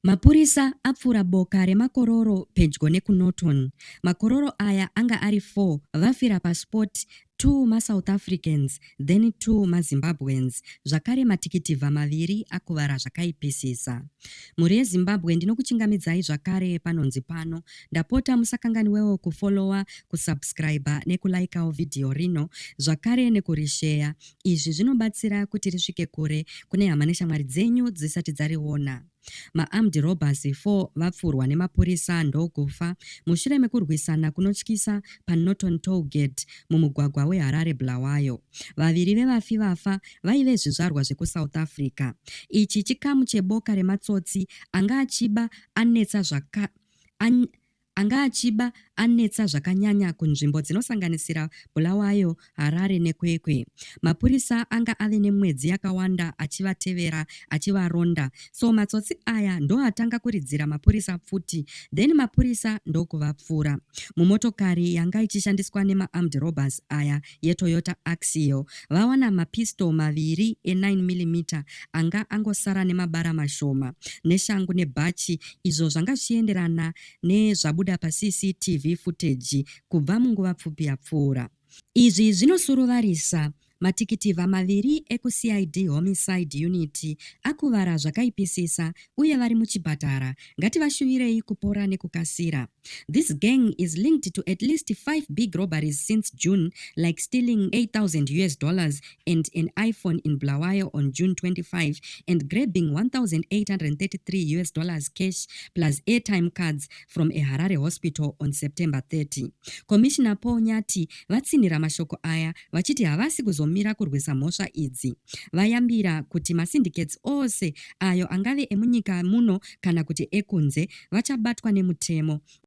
Mapurisa apfura boka remakororo pedyo nekuNorton. Makororo aya anga ari 4 vafira pasport, 2 maSouth Africans then 2 maZimbabweans. Zvakare matikitivha maviri akuvara zvakaipisisa. Mhuri yeZimbabwe ndinokuchingamidzai zvakare panonzi pano. Ndapota musakanganiwewo kufollowa, kusubscribe nekulaikawo vhidhiyo rino, zvakare nekurisheya. Izvi zvinobatsira kuti risvike kure kune hama neshamwari dzenyu dzisati dzariona. Ma-armed robbers 4 vapfurwa nemapurisa ndokufa mushure mekurwisana kunotyisa paNorton tollgate mumugwagwa weHarare Bulawayo. Vaviri vevafi vafa vaive zvizvarwa zvekuSouth Africa. Ichi chikamu cheboka rematsotsi anga achiba anetsa zvakanyanya kunzvimbo dzinosanganisira Bulawayo, Harare neKwekwe. Mapurisa anga ave nemwedzi yakawanda achivatevera achivaronda, so matsotsi aya ndo atanga kuridzira mapurisa pfuti, then mapurisa ndokuvapfura. Mumotokari yanga ichishandiswa nema-armed robbers aya yeToyota Axio vawana mapisto maviri e9mm anga angosara nemabara mashoma neshangu nebhachi, izvo zvanga zvichienderana nezvabuda paCCTV footage kubva munguva pfupi yapfuura. Izvi zvinosuruvarisa. Matikitivha maviri ekuCID homicide unit akuvara zvakaipisisa uye vari muchipatara. Ngativashuvirei kupora nekukasira. This gang is linked to at least 5 big robberies since June, like stealing $8,000 and an iPhone in Bulawayo on June 25 and grabbing $1,833 cash plus airtime cards from a Harare hospital on September 30. Commissioner Paul Nyati vatsinhira mashoko aya vachiti havasi kuzomira kurwisa mhosva idzi. Vayambira kuti masyndicates ose ayo angave emunyika muno kana kuti ekunze vachabatwa nemutemo.